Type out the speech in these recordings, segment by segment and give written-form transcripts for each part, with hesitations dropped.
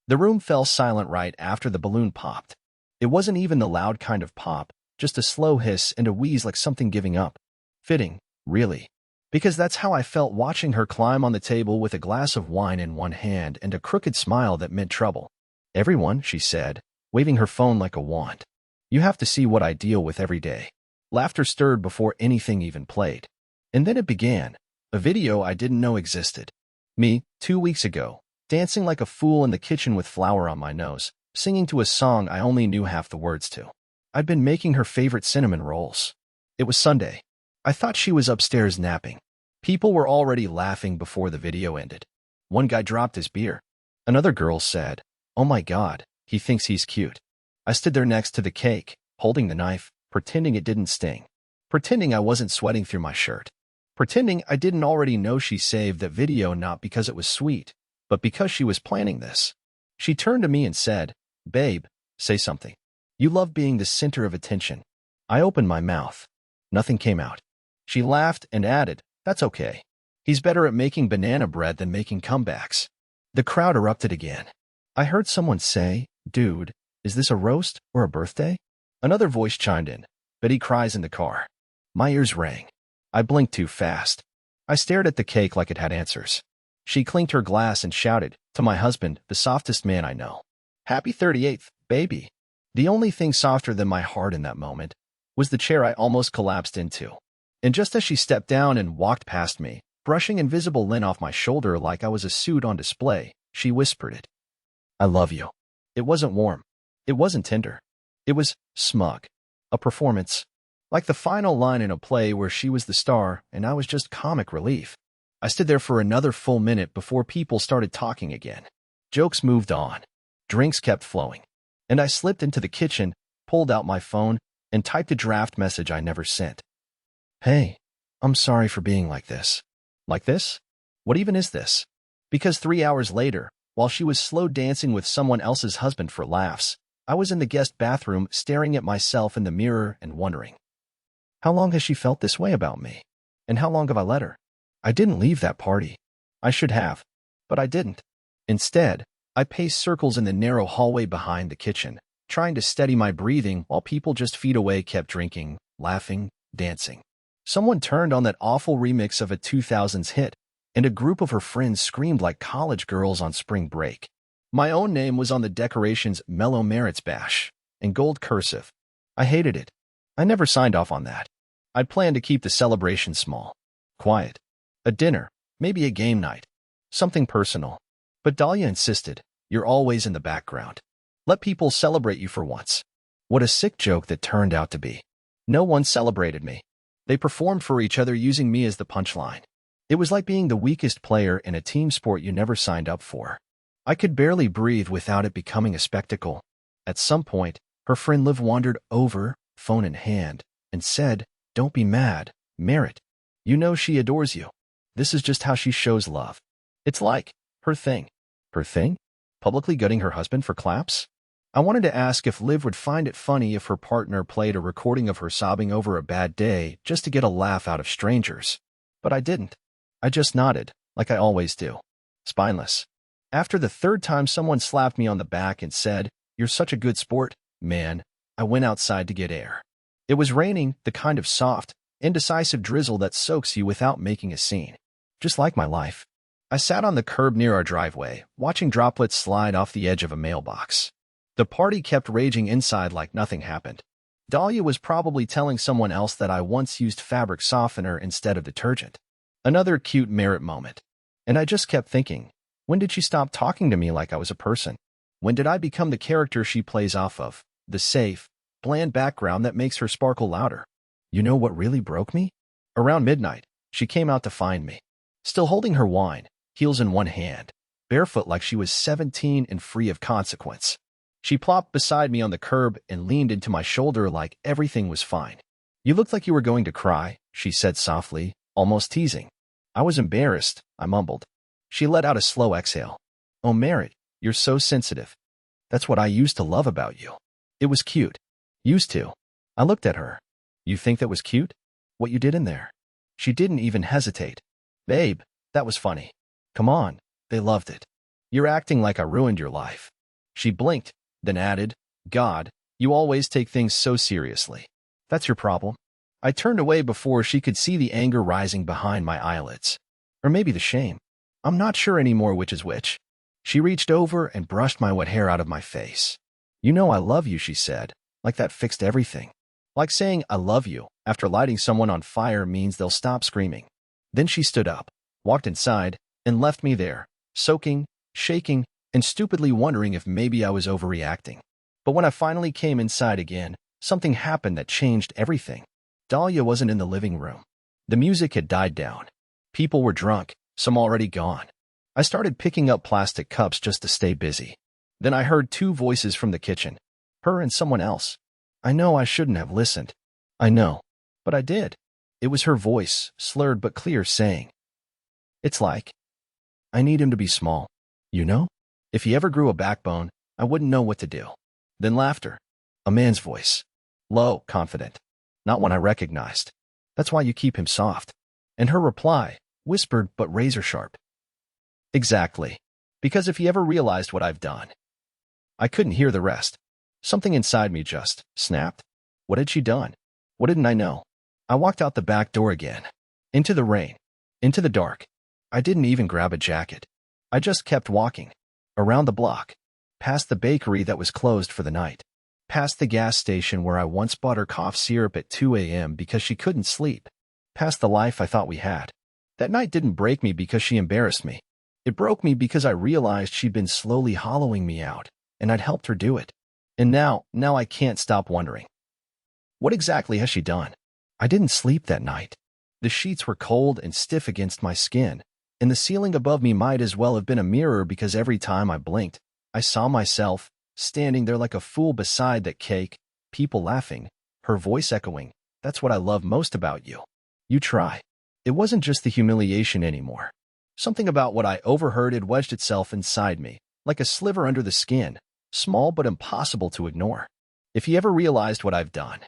The room fell silent right after the balloon popped. It wasn't even the loud kind of pop, just a slow hiss and a wheeze like something giving up. Fitting, really. Because that's how I felt watching her climb on the table with a glass of wine in one hand and a crooked smile that meant trouble. "Everyone," she said, waving her phone like a wand. "You have to see what I deal with every day." Laughter stirred before anything even played. And then it began. A video I didn't know existed. Me, 2 weeks ago, dancing like a fool in the kitchen with flour on my nose, singing to a song I only knew half the words to. I'd been making her favorite cinnamon rolls. It was Sunday. I thought she was upstairs napping. People were already laughing before the video ended. One guy dropped his beer. Another girl said, "Oh my God, he thinks he's cute." I stood there next to the cake, holding the knife, pretending it didn't sting. Pretending I wasn't sweating through my shirt. Pretending I didn't already know she saved that video not because it was sweet, but because she was planning this. She turned to me and said, "Babe, say something. You love being the center of attention." I opened my mouth. Nothing came out. She laughed and added, "That's okay. He's better at making banana bread than making comebacks." The crowd erupted again. I heard someone say, "Dude, is this a roast or a birthday?" Another voice chimed in, "Betty cries in the car." My ears rang. I blinked too fast. I stared at the cake like it had answers. She clinked her glass and shouted, to my husband, the softest man I know, "Happy 38th, baby." The only thing softer than my heart in that moment was the chair I almost collapsed into. And just as she stepped down and walked past me, brushing invisible lint off my shoulder like I was a suit on display, she whispered it. "I love you." It wasn't warm. It wasn't tender. It was smug. A performance. Like the final line in a play where she was the star and I was just comic relief. I stood there for another full minute before people started talking again. Jokes moved on. Drinks kept flowing. And I slipped into the kitchen, pulled out my phone, and typed a draft message I never sent. "Hey, I'm sorry for being like this." Like this? What even is this? Because 3 hours later, while she was slow dancing with someone else's husband for laughs, I was in the guest bathroom staring at myself in the mirror and wondering, how long has she felt this way about me? And how long have I let her? I didn't leave that party. I should have, but I didn't. Instead, I paced circles in the narrow hallway behind the kitchen, trying to steady my breathing while people just feet away kept drinking, laughing, dancing. Someone turned on that awful remix of a 2000s hit, and a group of her friends screamed like college girls on spring break. My own name was on the decoration's Mellow Merits Bash, in gold cursive. I hated it. I never signed off on that. I'd planned to keep the celebration small, quiet. A dinner, maybe a game night, something personal. But Dahlia insisted, "You're always in the background. Let people celebrate you for once." What a sick joke that turned out to be. No one celebrated me. They performed for each other using me as the punchline. It was like being the weakest player in a team sport you never signed up for. I could barely breathe without it becoming a spectacle. At some point, her friend Liv wandered over, phone in hand, and said, "Don't be mad, Merritt. You know she adores you. This is just how she shows love." It's like her thing. Her thing? Publicly gutting her husband for claps? I wanted to ask if Liv would find it funny if her partner played a recording of her sobbing over a bad day just to get a laugh out of strangers. But I didn't. I just nodded, like I always do. Spineless. After the third time someone slapped me on the back and said, "You're such a good sport, man," I went outside to get air. It was raining, the kind of soft, indecisive drizzle that soaks you without making a scene. Just like my life. I sat on the curb near our driveway, watching droplets slide off the edge of a mailbox. The party kept raging inside like nothing happened. Dahlia was probably telling someone else that I once used fabric softener instead of detergent. Another cute Merritt moment. And I just kept thinking, when did she stop talking to me like I was a person? When did I become the character she plays off of? The safe, bland background that makes her sparkle louder. You know what really broke me? Around midnight, she came out to find me. Still holding her wine, heels in one hand, barefoot like she was 17 and free of consequence. She plopped beside me on the curb and leaned into my shoulder like everything was fine. "You looked like you were going to cry," she said softly, almost teasing. I was embarrassed, I mumbled. She let out a slow exhale. "Oh, Merritt, you're so sensitive. That's what I used to love about you." It was cute. Used to. I looked at her. "You think that was cute? What you did in there?" She didn't even hesitate. "Babe, that was funny. Come on, they loved it. You're acting like I ruined your life." She blinked, then added, God, you always take things so seriously. That's your problem. I turned away before she could see the anger rising behind my eyelids. Or maybe the shame. I'm not sure anymore which is which. She reached over and brushed my wet hair out of my face. You know I love you, she said, like that fixed everything. Like saying I love you after lighting someone on fire means they'll stop screaming. Then she stood up, walked inside, and left me there, soaking, shaking, and stupidly wondering if maybe I was overreacting. But when I finally came inside again, something happened that changed everything. Dahlia wasn't in the living room. The music had died down. People were drunk, some already gone. I started picking up plastic cups just to stay busy. Then I heard two voices from the kitchen, her and someone else. I know I shouldn't have listened. I know. But I did. It was her voice, slurred but clear, saying, It's like, I need him to be small. You know? If he ever grew a backbone, I wouldn't know what to do. Then laughter. A man's voice. Low, confident. Not one I recognized. That's why you keep him soft. And her reply, whispered but razor-sharp. Exactly. Because if he ever realized what I've done. I couldn't hear the rest. Something inside me just snapped. What had she done? What didn't I know? I walked out the back door again. Into the rain. Into the dark. I didn't even grab a jacket. I just kept walking. Around the block. Past the bakery that was closed for the night. Past the gas station where I once bought her cough syrup at 2 a.m. because she couldn't sleep. Past the life I thought we had. That night didn't break me because she embarrassed me. It broke me because I realized she'd been slowly hollowing me out, and I'd helped her do it. And now I can't stop wondering. What exactly has she done? I didn't sleep that night. The sheets were cold and stiff against my skin, and the ceiling above me might as well have been a mirror because every time I blinked, I saw myself, standing there like a fool beside that cake, people laughing, her voice echoing, That's what I love most about you. You try. It wasn't just the humiliation anymore. Something about what I overheard had wedged itself inside me, like a sliver under the skin, small but impossible to ignore. If he ever realized what I've done.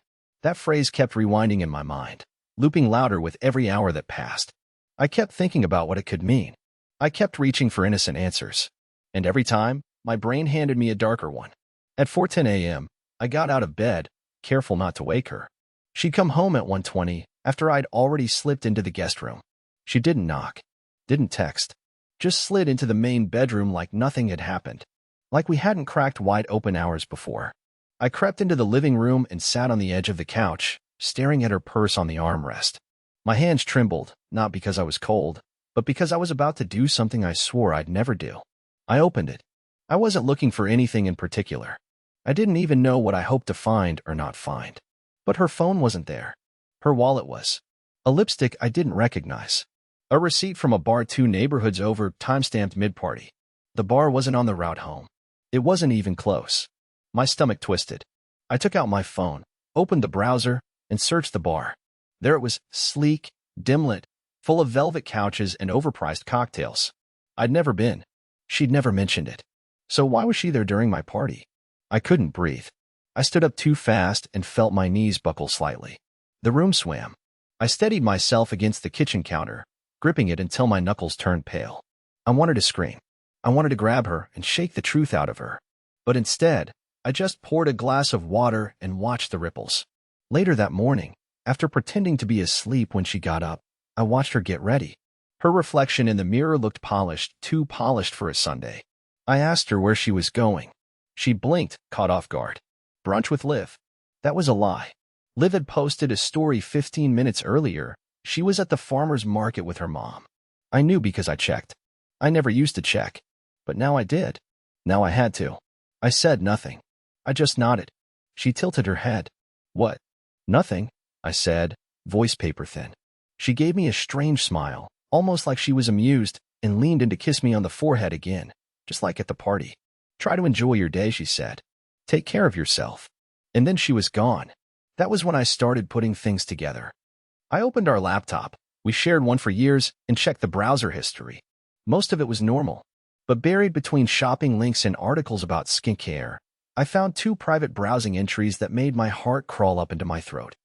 That phrase kept rewinding in my mind, looping louder with every hour that passed. I kept thinking about what it could mean. I kept reaching for innocent answers. And every time, my brain handed me a darker one. At 4:10 a.m., I got out of bed, careful not to wake her. She'd come home at 1:20 after I'd already slipped into the guest room. She didn't knock, didn't text, just slid into the main bedroom like nothing had happened, like we hadn't cracked wide open hours before. I crept into the living room and sat on the edge of the couch, staring at her purse on the armrest. My hands trembled, not because I was cold, but because I was about to do something I swore I'd never do. I opened it. I wasn't looking for anything in particular. I didn't even know what I hoped to find or not find. But her phone wasn't there. Her wallet was. A lipstick I didn't recognize. A receipt from a bar 2 neighborhoods over, timestamped mid-party. The bar wasn't on the route home. It wasn't even close. My stomach twisted. I took out my phone, opened the browser, and searched the bar. There it was, sleek, dim-lit, full of velvet couches and overpriced cocktails. I'd never been. She'd never mentioned it. So why was she there during my party? I couldn't breathe. I stood up too fast and felt my knees buckle slightly. The room swam. I steadied myself against the kitchen counter, gripping it until my knuckles turned pale. I wanted to scream. I wanted to grab her and shake the truth out of her. But instead, I just poured a glass of water and watched the ripples. Later that morning, after pretending to be asleep when she got up, I watched her get ready. Her reflection in the mirror looked polished, too polished for a Sunday. I asked her where she was going. She blinked, caught off guard. Brunch with Liv. That was a lie. Liv had posted a story 15 minutes earlier. She was at the farmer's market with her mom. I knew because I checked. I never used to check. But now I did. Now I had to. I said nothing. I just nodded. She tilted her head. What? Nothing, I said, voice paper thin. She gave me a strange smile, almost like she was amused, and leaned in to kiss me on the forehead again, just like at the party. Try to enjoy your day, she said. Take care of yourself. And then she was gone. That was when I started putting things together. I opened our laptop. We shared one for years and checked the browser history. Most of it was normal. But buried between shopping links and articles about skincare, I found 2 private browsing entries that made my heart crawl up into my throat.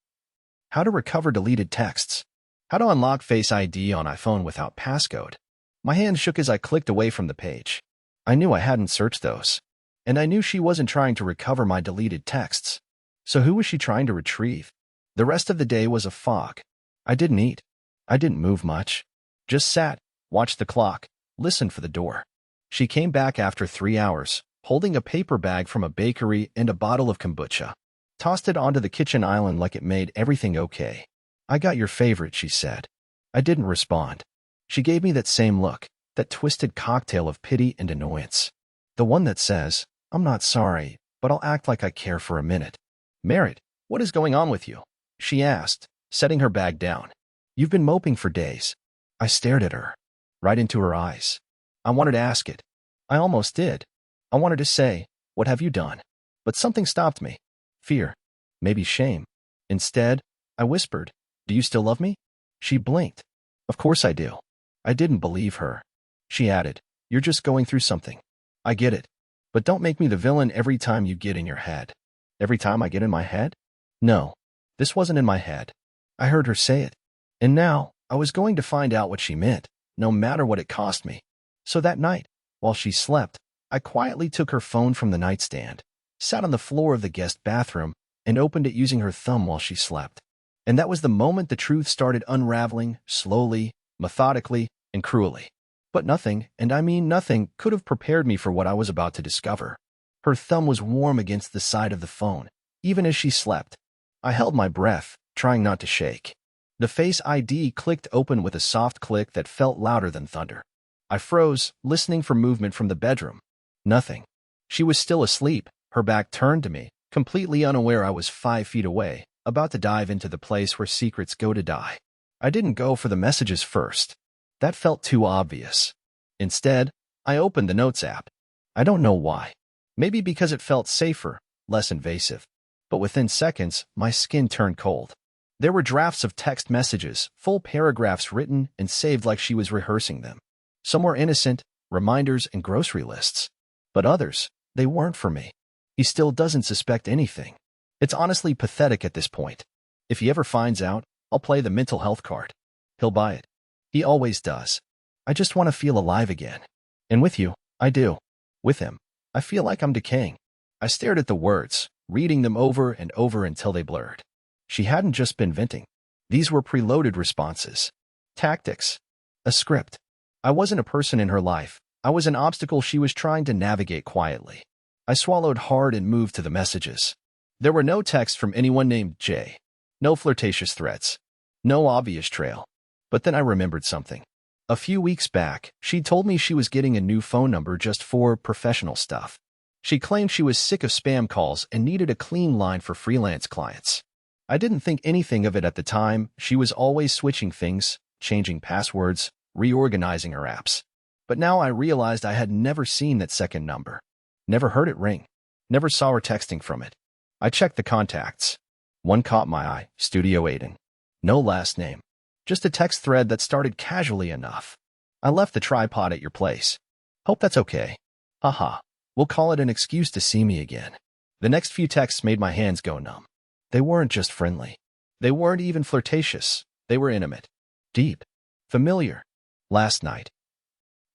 How to recover deleted texts. How to unlock Face ID on iPhone without passcode. My hand shook as I clicked away from the page. I knew I hadn't searched those. And I knew she wasn't trying to recover my deleted texts. So who was she trying to retrieve? The rest of the day was a fog. I didn't eat. I didn't move much. Just sat, watched the clock, listened for the door. She came back after 3 hours, holding a paper bag from a bakery and a bottle of kombucha. Tossed it onto the kitchen island like it made everything okay. "I got your favorite," she said. I didn't respond. She gave me that same look, that twisted cocktail of pity and annoyance. The one that says, "I'm not sorry, but I'll act like I care for a minute." "Merritt, what is going on with you?" she asked, setting her bag down. "You've been moping for days." I stared at her, right into her eyes. I wanted to ask it. I almost did. I wanted to say, "What have you done?" But something stopped me. Fear. Maybe shame. Instead, I whispered, "Do you still love me?" She blinked. "Of course I do." I didn't believe her. She added, "You're just going through something. I get it. But don't make me the villain every time you get in your head." Every time I get in my head? No, this wasn't in my head. I heard her say it. And now, I was going to find out what she meant, no matter what it cost me. So that night, while she slept, I quietly took her phone from the nightstand, sat on the floor of the guest bathroom, and opened it using her thumb while she slept. And that was the moment the truth started unraveling, slowly, methodically, and cruelly. But nothing, and I mean nothing, could have prepared me for what I was about to discover. Her thumb was warm against the side of the phone, even as she slept. I held my breath, trying not to shake. The Face ID clicked open with a soft click that felt louder than thunder. I froze, listening for movement from the bedroom. Nothing. She was still asleep, her back turned to me, completely unaware I was 5 feet away, about to dive into the place where secrets go to die. I didn't go for the messages first. That felt too obvious. Instead, I opened the Notes app. I don't know why. Maybe because it felt safer, less invasive. But within seconds, my skin turned cold. There were drafts of text messages, full paragraphs written and saved like she was rehearsing them. Some were innocent, reminders and grocery lists. But others, they weren't for me. He still doesn't suspect anything. It's honestly pathetic at this point. If he ever finds out, I'll play the mental health card. He'll buy it. He always does. I just want to feel alive again. And with you, I do. With him, I feel like I'm decaying. I stared at the words, reading them over and over until they blurred. She hadn't just been venting. These were preloaded responses. Tactics. A script. I wasn't a person in her life. I was an obstacle she was trying to navigate quietly. I swallowed hard and moved to the messages. There were no texts from anyone named Jay. No flirtatious threats. No obvious trail. But then I remembered something. A few weeks back, she told me she was getting a new phone number just for professional stuff. She claimed she was sick of spam calls and needed a clean line for freelance clients. I didn't think anything of it at the time. She was always switching things, changing passwords, reorganizing her apps. But now I realized I had never seen that second number. Never heard it ring. Never saw her texting from it. I checked the contacts. One caught my eye, Studio Aiden. No last name. Just a text thread that started casually enough. "I left the tripod at your place. Hope that's okay. Haha. We'll call it an excuse to see me again." The next few texts made my hands go numb. They weren't just friendly. They weren't even flirtatious. They were intimate. Deep. Familiar. Last night.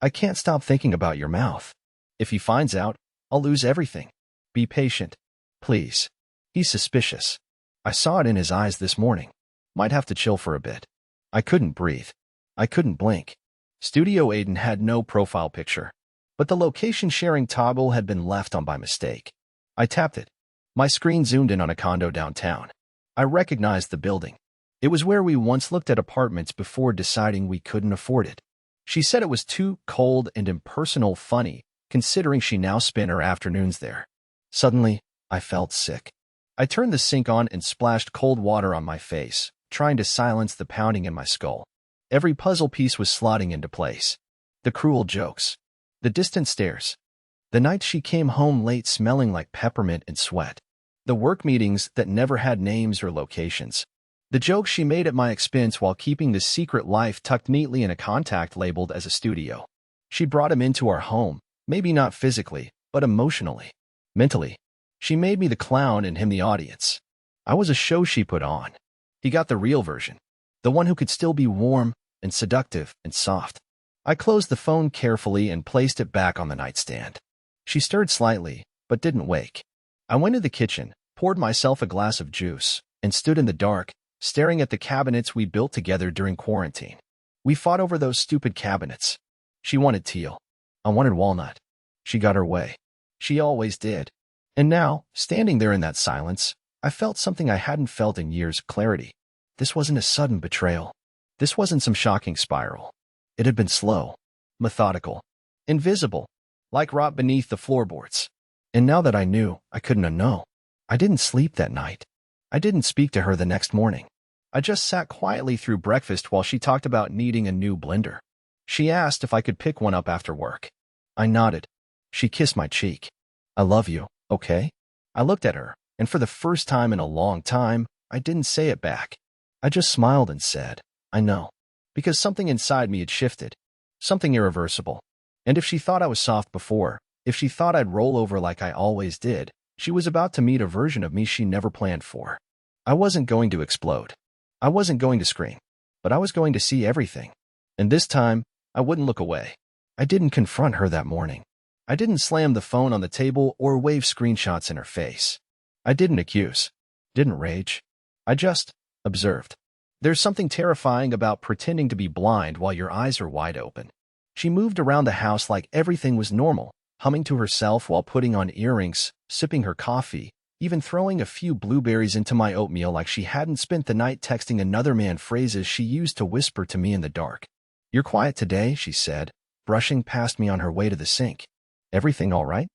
"I can't stop thinking about your mouth. If he finds out, I'll lose everything. Be patient. Please." He's suspicious. I saw it in his eyes this morning. Might have to chill for a bit. I couldn't breathe. I couldn't blink. Studio Aiden had no profile picture, but the location sharing toggle had been left on by mistake. I tapped it. My screen zoomed in on a condo downtown. I recognized the building. It was where we once looked at apartments before deciding we couldn't afford it. She said it was too cold and impersonal funny, considering she now spent her afternoons there. Suddenly, I felt sick. I turned the sink on and splashed cold water on my face, trying to silence the pounding in my skull. Every puzzle piece was slotting into place. The cruel jokes. The distant stares. The nights she came home late smelling like peppermint and sweat. The work meetings that never had names or locations. The jokes she made at my expense while keeping the secret life tucked neatly in a contact labeled as a studio. She brought him into our home, maybe not physically, but emotionally. Mentally. She made me the clown and him the audience. I was a show she put on. He got the real version. The one who could still be warm and seductive and soft. I closed the phone carefully and placed it back on the nightstand. She stirred slightly, but didn't wake. I went to the kitchen, poured myself a glass of juice, and stood in the dark, staring at the cabinets we built together during quarantine. We fought over those stupid cabinets. She wanted teal. I wanted walnut. She got her way. She always did. And now, standing there in that silence, I felt something I hadn't felt in years: clarity. This wasn't a sudden betrayal. This wasn't some shocking spiral. It had been slow, methodical, invisible, like rot beneath the floorboards. And now that I knew, I couldn't unknow. I didn't sleep that night. I didn't speak to her the next morning. I just sat quietly through breakfast while she talked about needing a new blender. She asked if I could pick one up after work. I nodded. She kissed my cheek. I love you, okay? I looked at her, and for the first time in a long time, I didn't say it back. I just smiled and said, I know. Because something inside me had shifted. Something irreversible. And if she thought I was soft before, if she thought I'd roll over like I always did, she was about to meet a version of me she never planned for. I wasn't going to explode. I wasn't going to scream. But I was going to see everything. And this time, I wouldn't look away. I didn't confront her that morning. I didn't slam the phone on the table or wave screenshots in her face. I didn't accuse. Didn't rage. I just observed. There's something terrifying about pretending to be blind while your eyes are wide open. She moved around the house like everything was normal, humming to herself while putting on earrings, sipping her coffee, even throwing a few blueberries into my oatmeal like she hadn't spent the night texting another man phrases she used to whisper to me in the dark. You're quiet today, she said, brushing past me on her way to the sink. Everything all right?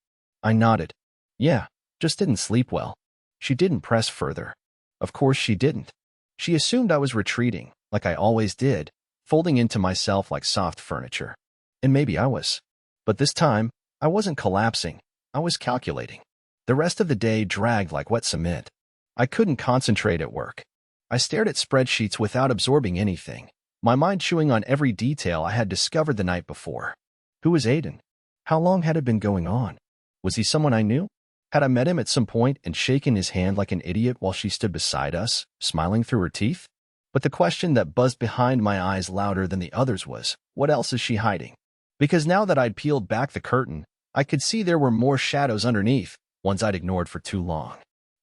I nodded. Yeah, just didn't sleep well. She didn't press further. Of course she didn't. She assumed I was retreating, like I always did, folding into myself like soft furniture. And maybe I was. But this time, I wasn't collapsing. I was calculating. The rest of the day dragged like wet cement. I couldn't concentrate at work. I stared at spreadsheets without absorbing anything, my mind chewing on every detail I had discovered the night before. Who was Aiden? How long had it been going on? Was he someone I knew? Had I met him at some point and shaken his hand like an idiot while she stood beside us, smiling through her teeth? But the question that buzzed behind my eyes louder than the others was, what else is she hiding? Because now that I'd peeled back the curtain, I could see there were more shadows underneath, ones I'd ignored for too long.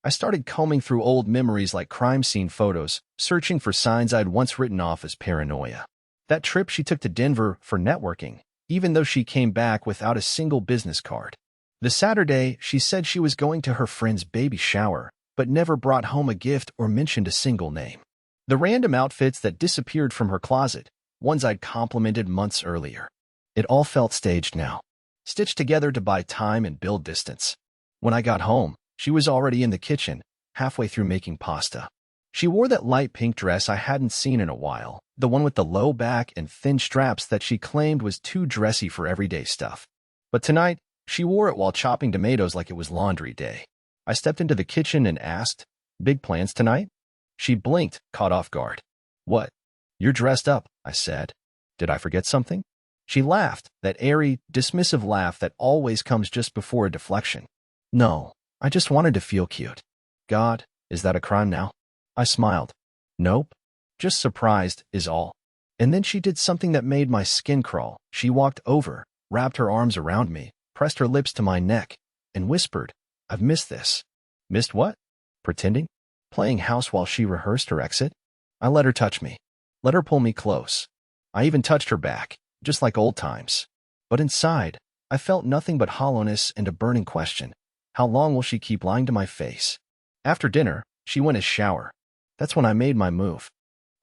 I started combing through old memories like crime scene photos, searching for signs I'd once written off as paranoia. That trip she took to Denver for networking, even though she came back without a single business card. The Saturday, she said she was going to her friend's baby shower, but never brought home a gift or mentioned a single name. The random outfits that disappeared from her closet, ones I'd complimented months earlier. It all felt staged now, stitched together to buy time and build distance. When I got home, she was already in the kitchen, halfway through making pasta. She wore that light pink dress I hadn't seen in a while, the one with the low back and thin straps that she claimed was too dressy for everyday stuff. But tonight, she wore it while chopping tomatoes like it was laundry day. I stepped into the kitchen and asked, "Big plans tonight?" She blinked, caught off guard. "What? You're dressed up," I said. "Did I forget something?" She laughed, that airy, dismissive laugh that always comes just before a deflection. "No, I just wanted to feel cute." "God, is that a crime now?" I smiled. "Nope. Just surprised, is all." And then she did something that made my skin crawl. She walked over, wrapped her arms around me, pressed her lips to my neck, and whispered, "I've missed this." "Missed what?" "Pretending? Playing house while she rehearsed her exit?" I let her touch me. Let her pull me close. I even touched her back, just like old times. But inside, I felt nothing but hollowness and a burning question. How long will she keep lying to my face? After dinner, she went to shower. That's when I made my move.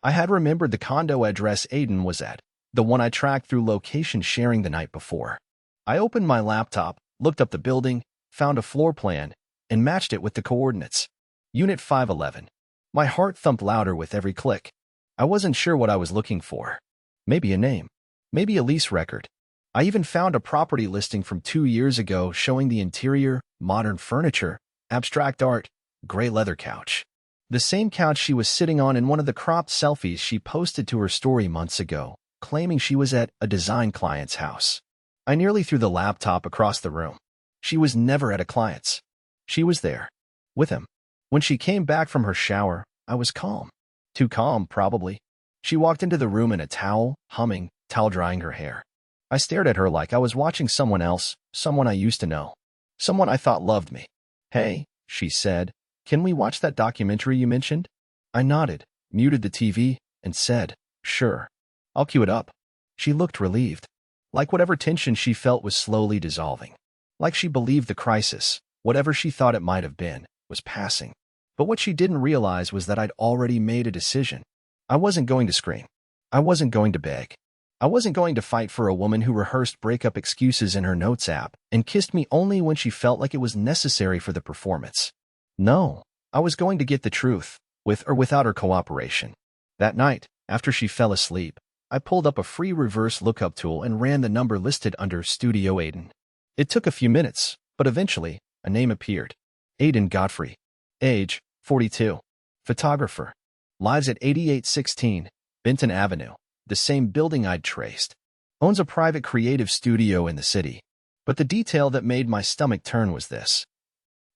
I had remembered the condo address Aiden was at, the one I tracked through location sharing the night before. I opened my laptop, looked up the building, found a floor plan, and matched it with the coordinates. Unit 511. My heart thumped louder with every click. I wasn't sure what I was looking for. Maybe a name. Maybe a lease record. I even found a property listing from 2 years ago showing the interior, modern furniture, abstract art, gray leather couch. The same couch she was sitting on in one of the cropped selfies she posted to her story months ago, claiming she was at a design client's house. I nearly threw the laptop across the room. She was never at a client's. She was there. With him. When she came back from her shower, I was calm. Too calm, probably. She walked into the room in a towel, humming, towel drying her hair. I stared at her like I was watching someone else, someone I used to know. Someone I thought loved me. Hey, she said, can we watch that documentary you mentioned? I nodded, muted the TV, and said, sure. I'll cue it up. She looked relieved. Like whatever tension she felt was slowly dissolving. Like she believed the crisis, whatever she thought it might have been, was passing. But what she didn't realize was that I'd already made a decision. I wasn't going to scream. I wasn't going to beg. I wasn't going to fight for a woman who rehearsed breakup excuses in her notes app and kissed me only when she felt like it was necessary for the performance. No, I was going to get the truth, with or without her cooperation. That night, after she fell asleep, I pulled up a free reverse lookup tool and ran the number listed under Studio Aiden. It took a few minutes, but eventually, a name appeared. Aiden Godfrey. Age, 42. Photographer. Lives at 8816 Benton Avenue, the same building I'd traced. Owns a private creative studio in the city. But the detail that made my stomach turn was this.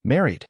Married.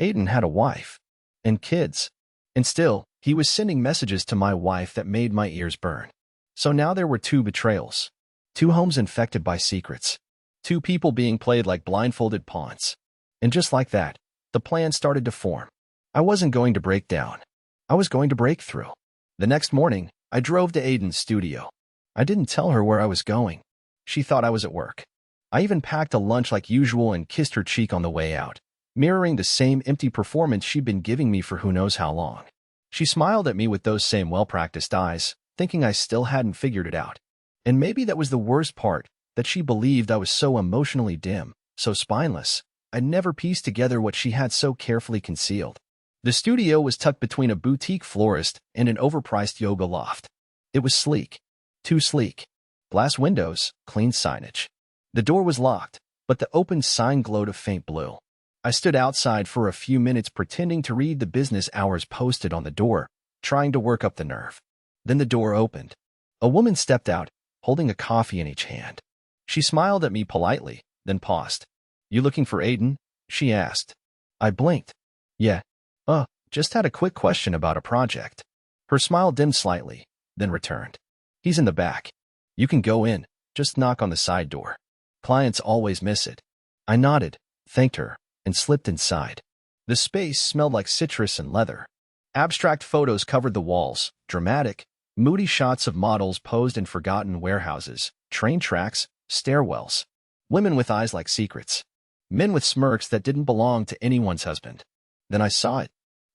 Aiden had a wife. And kids. And still, he was sending messages to my wife that made my ears burn. So now there were 2 betrayals. 2 homes infected by secrets. 2 people being played like blindfolded pawns. And just like that, the plan started to form. I wasn't going to break down. I was going to break through. The next morning, I drove to Aiden's studio. I didn't tell her where I was going. She thought I was at work. I even packed a lunch like usual and kissed her cheek on the way out, mirroring the same empty performance she'd been giving me for who knows how long. She smiled at me with those same well-practiced eyes, thinking I still hadn't figured it out. And maybe that was the worst part, that she believed I was so emotionally dim, so spineless, I'd never pieced together what she had so carefully concealed. The studio was tucked between a boutique florist and an overpriced yoga loft. It was sleek. Too sleek. Glass windows, clean signage. The door was locked, but the open sign glowed a faint blue. I stood outside for a few minutes pretending to read the business hours posted on the door, trying to work up the nerve. Then the door opened. A woman stepped out, holding a coffee in each hand. She smiled at me politely, then paused. You looking for Aiden? She asked. I blinked. Yeah. Just had a quick question about a project. Her smile dimmed slightly, then returned. He's in the back. You can go in, just knock on the side door. Clients always miss it. I nodded, thanked her, and slipped inside. The space smelled like citrus and leather. Abstract photos covered the walls, dramatic, moody shots of models posed in forgotten warehouses, train tracks, stairwells. Women with eyes like secrets. Men with smirks that didn't belong to anyone's husband. Then I saw it.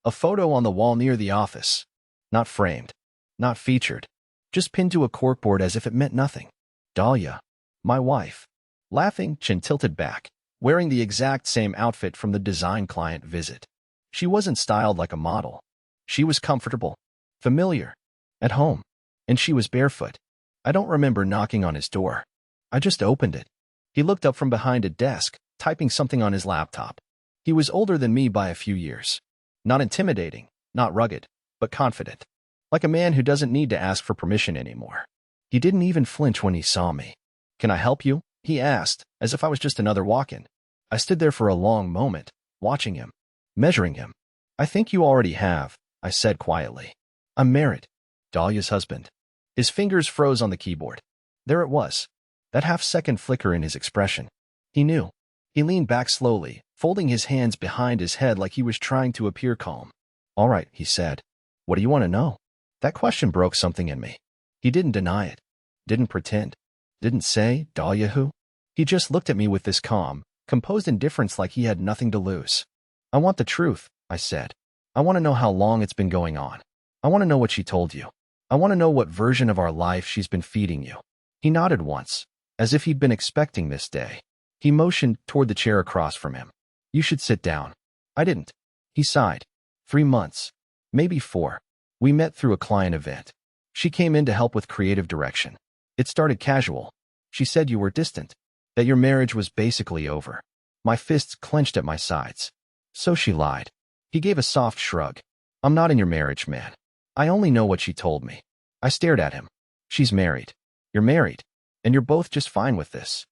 A photo on the wall near the office. Not framed. Not featured. Just pinned to a corkboard as if it meant nothing. Dahlia. My wife. Laughing, chin tilted back, wearing the exact same outfit from the design client visit. She wasn't styled like a model. She was comfortable. Familiar. At home. And she was barefoot. I don't remember knocking on his door. I just opened it. He looked up from behind a desk, typing something on his laptop. He was older than me by a few years. Not intimidating, not rugged, but confident. Like a man who doesn't need to ask for permission anymore. He didn't even flinch when he saw me. Can I help you? He asked, as if I was just another walk-in. I stood there for a long moment, watching him, measuring him. I think you already have, I said quietly. I'm married. Dahlia's husband. His fingers froze on the keyboard. There it was. That half-second flicker in his expression. He knew. He leaned back slowly, folding his hands behind his head like he was trying to appear calm. All right, he said. What do you want to know? That question broke something in me. He didn't deny it. Didn't pretend. Didn't say, Dahlia who? He just looked at me with this calm, composed indifference like he had nothing to lose. I want the truth, I said. I want to know how long it's been going on. I want to know what she told you. I want to know what version of our life she's been feeding you. He nodded once, as if he'd been expecting this day. He motioned toward the chair across from him. You should sit down. I didn't. He sighed. 3 months. Maybe 4. We met through a client event. She came in to help with creative direction. It started casual. She said you were distant. That your marriage was basically over. My fists clenched at my sides. So she lied. He gave a soft shrug. I'm not in your marriage, man. I only know what she told me. I stared at him. She's married. You're married. And you're both just fine with this.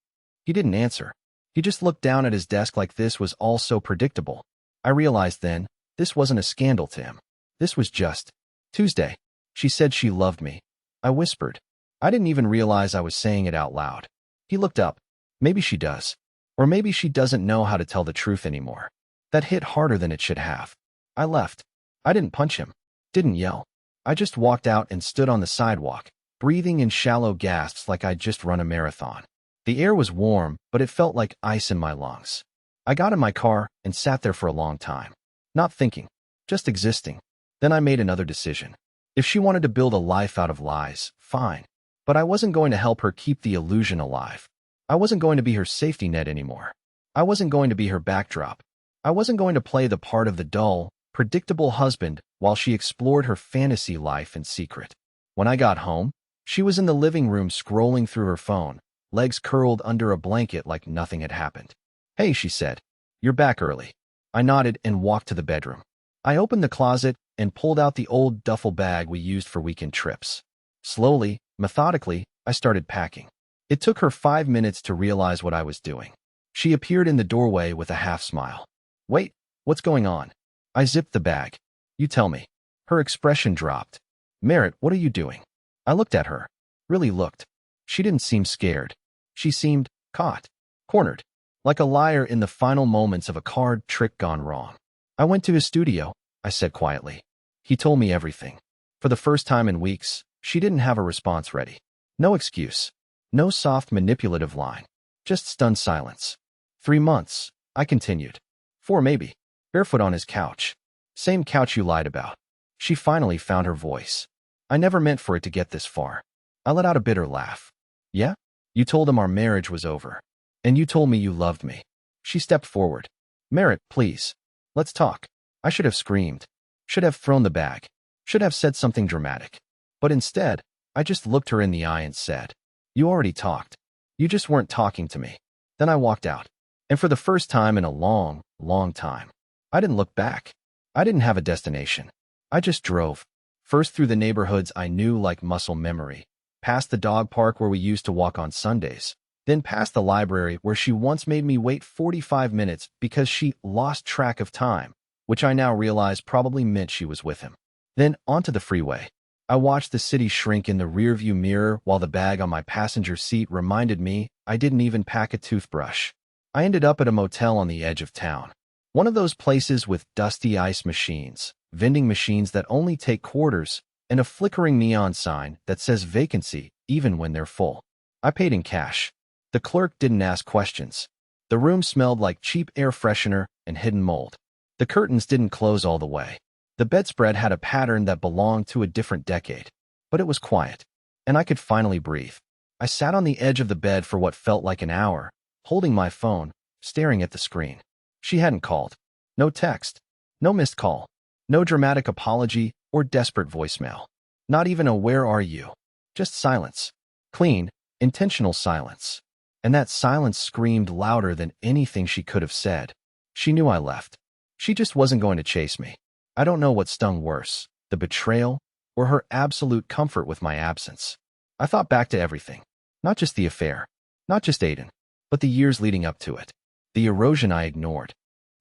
He didn't answer. He just looked down at his desk like this was all so predictable. I realized then, this wasn't a scandal to him. This was just Tuesday. She said she loved me. I whispered. I didn't even realize I was saying it out loud. He looked up. Maybe she does. Or maybe she doesn't know how to tell the truth anymore. That hit harder than it should have. I left. I didn't punch him. Didn't yell. I just walked out and stood on the sidewalk, breathing in shallow gasps like I'd just run a marathon. The air was warm, but it felt like ice in my lungs. I got in my car and sat there for a long time. Not thinking, just existing. Then I made another decision. If she wanted to build a life out of lies, fine. But I wasn't going to help her keep the illusion alive. I wasn't going to be her safety net anymore. I wasn't going to be her backdrop. I wasn't going to play the part of the dull, predictable husband while she explored her fantasy life in secret. When I got home, she was in the living room scrolling through her phone, legs curled under a blanket like nothing had happened. "Hey," she said. "You're back early." I nodded and walked to the bedroom. I opened the closet and pulled out the old duffel bag we used for weekend trips. Slowly, methodically, I started packing. It took her 5 minutes to realize what I was doing. She appeared in the doorway with a half smile. "Wait, what's going on?" I zipped the bag. "You tell me." Her expression dropped. "Merritt, what are you doing?" I looked at her. Really looked. She didn't seem scared. She seemed caught, cornered, like a liar in the final moments of a card trick gone wrong. "I went to his studio," I said quietly. "He told me everything." For the first time in weeks, she didn't have a response ready. No excuse. No soft manipulative line. Just stunned silence. 3 months, I continued. 4 maybe. Barefoot on his couch. Same couch you lied about. She finally found her voice. "I never meant for it to get this far." I let out a bitter laugh. "Yeah? You told him our marriage was over. And you told me you loved me." She stepped forward. "Merritt, please. Let's talk." I should have screamed. Should have thrown the bag. Should have said something dramatic. But instead, I just looked her in the eye and said, "You already talked. You just weren't talking to me." Then I walked out. And for the first time in a long, long time, I didn't look back. I didn't have a destination. I just drove. First through the neighborhoods I knew like muscle memory, past the dog park where we used to walk on Sundays, then past the library where she once made me wait 45 minutes because she lost track of time, which I now realize probably meant she was with him. Then onto the freeway. I watched the city shrink in the rearview mirror while the bag on my passenger seat reminded me I didn't even pack a toothbrush. I ended up at a motel on the edge of town. One of those places with dusty ice machines, vending machines that only take quarters, and a flickering neon sign that says vacancy even when they're full. I paid in cash. The clerk didn't ask questions. The room smelled like cheap air freshener and hidden mold. The curtains didn't close all the way. The bedspread had a pattern that belonged to a different decade. But it was quiet, and I could finally breathe. I sat on the edge of the bed for what felt like an hour, holding my phone, staring at the screen. She hadn't called. No text. No missed call. No dramatic apology or desperate voicemail. Not even a "where are you?" Just silence. Clean, intentional silence. And that silence screamed louder than anything she could have said. She knew I left. She just wasn't going to chase me. I don't know what stung worse, the betrayal or her absolute comfort with my absence. I thought back to everything. Not just the affair. Not just Aiden. But the years leading up to it. The erosion I ignored.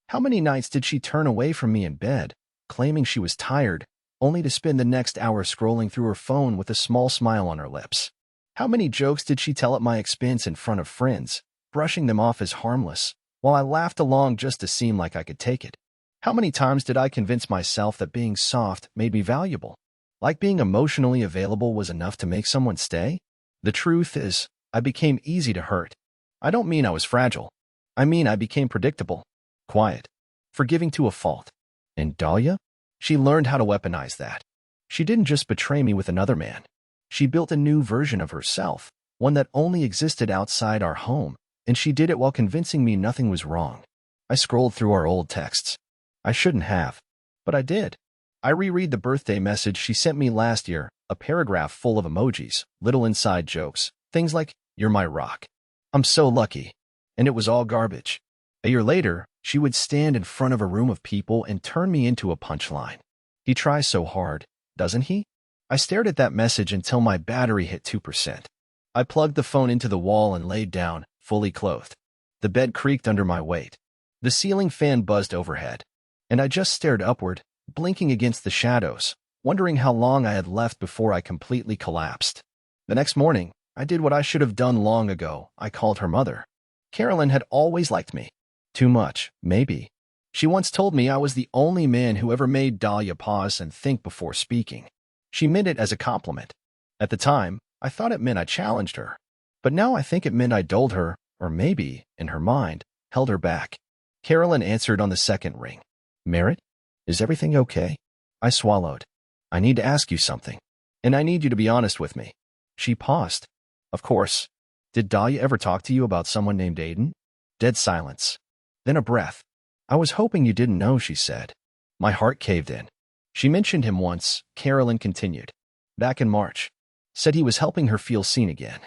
How many nights did she turn away from me in bed, claiming she was tired, only to spend the next hour scrolling through her phone with a small smile on her lips? How many jokes did she tell at my expense in front of friends, brushing them off as harmless, while I laughed along just to seem like I could take it? How many times did I convince myself that being soft made me valuable? Like being emotionally available was enough to make someone stay? The truth is, I became easy to hurt. I don't mean I was fragile. I mean I became predictable, quiet, forgiving to a fault. And Dahlia? She learned how to weaponize that. She didn't just betray me with another man. She built a new version of herself, one that only existed outside our home, and she did it while convincing me nothing was wrong. I scrolled through our old texts. I shouldn't have, but I did. I reread the birthday message she sent me last year, a paragraph full of emojis, little inside jokes, things like, "You're my rock. I'm so lucky." And it was all garbage. A year later, she would stand in front of a room of people and turn me into a punchline. He tries so hard, doesn't he? I stared at that message until my battery hit 2%. I plugged the phone into the wall and laid down, fully clothed. The bed creaked under my weight. The ceiling fan buzzed overhead. And I just stared upward, blinking against the shadows, wondering how long I had left before I completely collapsed. The next morning, I did what I should have done long ago. I called her mother. Carolyn had always liked me. Too much, maybe. She once told me I was the only man who ever made Dahlia pause and think before speaking. She meant it as a compliment. At the time, I thought it meant I challenged her. But now I think it meant I dulled her, or maybe, in her mind, held her back. Carolyn answered on the second ring. Merritt, is everything okay? I swallowed. I need to ask you something. And I need you to be honest with me. She paused. Of course. Did Dahlia ever talk to you about someone named Aiden? Dead silence. Then a breath. I was hoping you didn't know, she said. My heart caved in. She mentioned him once, Carolyn continued. Back in March. Said he was helping her feel seen again.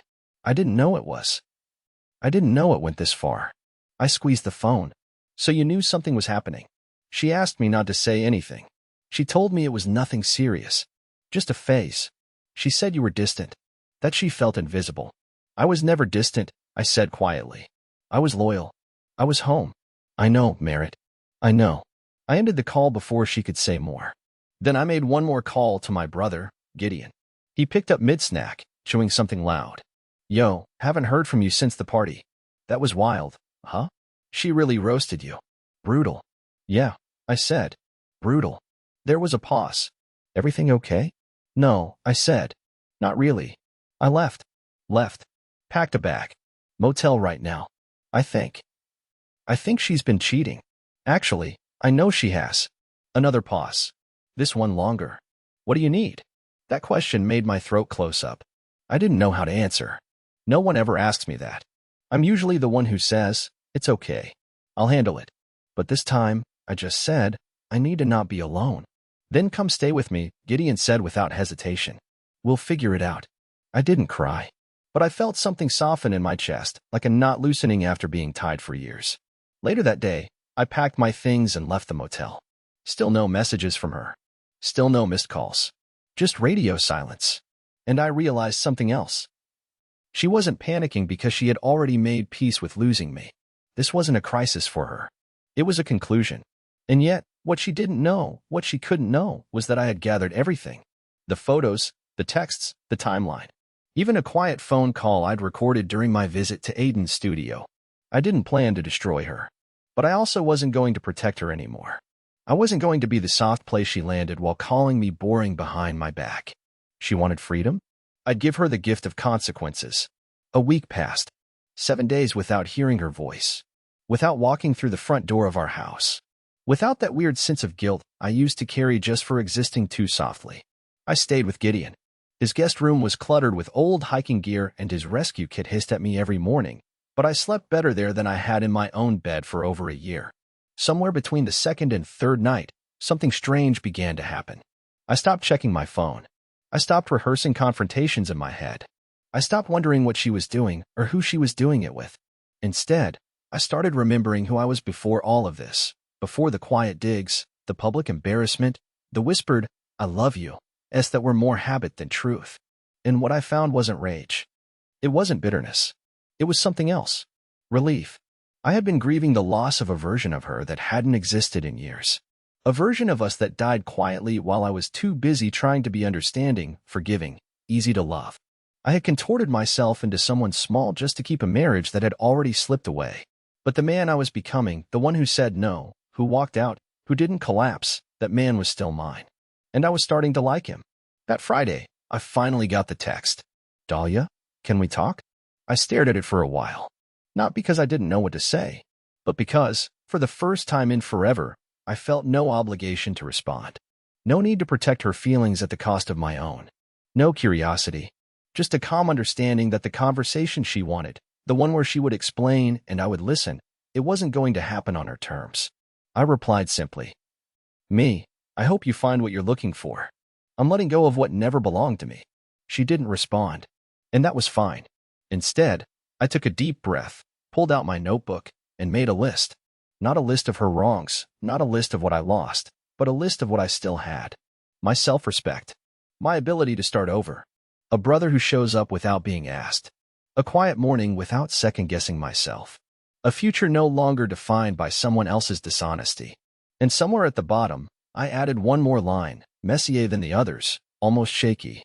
I didn't know it was. I didn't know it went this far. I squeezed the phone. So you knew something was happening. She asked me not to say anything. She told me it was nothing serious. Just a phase. She said you were distant. That she felt invisible. I was never distant, I said quietly. I was loyal. I was home. I know, Merritt. I know. I ended the call before she could say more. Then I made one more call to my brother, Gideon. He picked up mid-snack, chewing something loud. Yo, haven't heard from you since the party. That was wild, huh? She really roasted you. Brutal. Yeah, I said. Brutal. There was a pause. Everything okay? No, I said. Not really. I left. Packed a bag. Motel right now. I think she's been cheating. Actually, I know she has. Another pause. This one longer. What do you need? That question made my throat close up. I didn't know how to answer. No one ever asks me that. I'm usually the one who says, it's okay. I'll handle it. But this time, I just said, I need to not be alone. Then come stay with me, Gideon said without hesitation. We'll figure it out. I didn't cry. But I felt something soften in my chest, like a knot loosening after being tied for years. Later that day, I packed my things and left the motel. Still no messages from her. Still no missed calls. Just radio silence. And I realized something else. She wasn't panicking because she had already made peace with losing me. This wasn't a crisis for her. It was a conclusion. And yet, what she didn't know, what she couldn't know, was that I had gathered everything. The photos, the texts, the timeline. Even a quiet phone call I'd recorded during my visit to Aiden's studio. I didn't plan to destroy her. But I also wasn't going to protect her anymore. I wasn't going to be the soft place she landed while calling me boring behind my back. She wanted freedom? I'd give her the gift of consequences. A week passed. 7 days without hearing her voice. Without walking through the front door of our house. Without that weird sense of guilt I used to carry just for existing too softly. I stayed with Gideon. His guest room was cluttered with old hiking gear and his rescue kit hissed at me every morning, but I slept better there than I had in my own bed for over a year. Somewhere between the second and third night, something strange began to happen. I stopped checking my phone. I stopped rehearsing confrontations in my head. I stopped wondering what she was doing or who she was doing it with. Instead, I started remembering who I was before all of this, before the quiet digs, the public embarrassment, the whispered, I love you, that were more habit than truth. And what I found wasn't rage. It wasn't bitterness. It was something else. Relief. I had been grieving the loss of a version of her that hadn't existed in years. A version of us that died quietly while I was too busy trying to be understanding, forgiving, easy to love. I had contorted myself into someone small just to keep a marriage that had already slipped away. But the man I was becoming, the one who said no, who walked out, who didn't collapse, that man was still mine. And I was starting to like him. That Friday, I finally got the text. Dahlia, can we talk? I stared at it for a while. Not because I didn't know what to say, but because, for the first time in forever, I felt no obligation to respond. No need to protect her feelings at the cost of my own. No curiosity. Just a calm understanding that the conversation she wanted, the one where she would explain and I would listen, it wasn't going to happen on her terms. I replied simply. Me, I hope you find what you're looking for. I'm letting go of what never belonged to me. She didn't respond. And that was fine. Instead, I took a deep breath, pulled out my notebook, and made a list. Not a list of her wrongs, not a list of what I lost, but a list of what I still had. My self-respect. My ability to start over. A brother who shows up without being asked. A quiet morning without second-guessing myself. A future no longer defined by someone else's dishonesty. And somewhere at the bottom, I added one more line, messier than the others, almost shaky.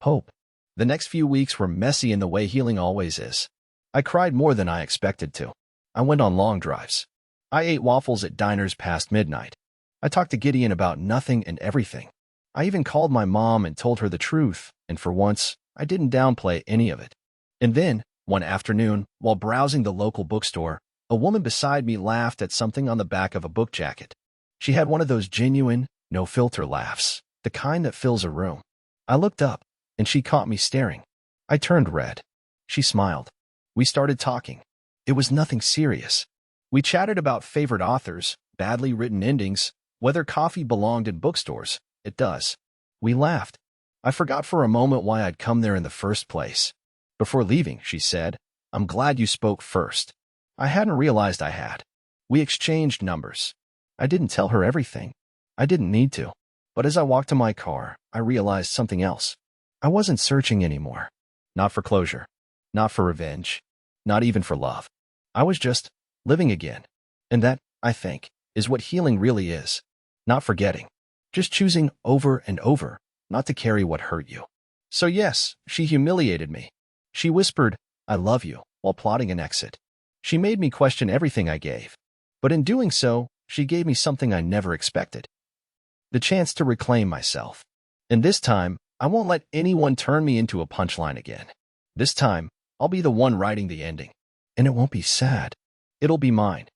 Hope. The next few weeks were messy in the way healing always is. I cried more than I expected to. I went on long drives. I ate waffles at diners past midnight. I talked to Gideon about nothing and everything. I even called my mom and told her the truth, and for once, I didn't downplay any of it. And then, one afternoon, while browsing the local bookstore, a woman beside me laughed at something on the back of a book jacket. She had one of those genuine, no-filter laughs, the kind that fills a room. I looked up, and she caught me staring. I turned red. She smiled. We started talking. It was nothing serious. We chatted about favorite authors, badly written endings, whether coffee belonged in bookstores. It does. We laughed. I forgot for a moment why I'd come there in the first place. Before leaving, she said, "I'm glad you spoke first." I hadn't realized I had. We exchanged numbers. I didn't tell her everything. I didn't need to. But as I walked to my car, I realized something else. I wasn't searching anymore. Not for closure. Not for revenge. Not even for love. I was just living again. And that, I think, is what healing really is. Not forgetting. Just choosing over and over not to carry what hurt you. So yes, she humiliated me. She whispered, "I love you," while plotting an exit. She made me question everything I gave. But in doing so, she gave me something I never expected. The chance to reclaim myself. And this time, I won't let anyone turn me into a punchline again. This time, I'll be the one writing the ending. And it won't be sad. It'll be mine.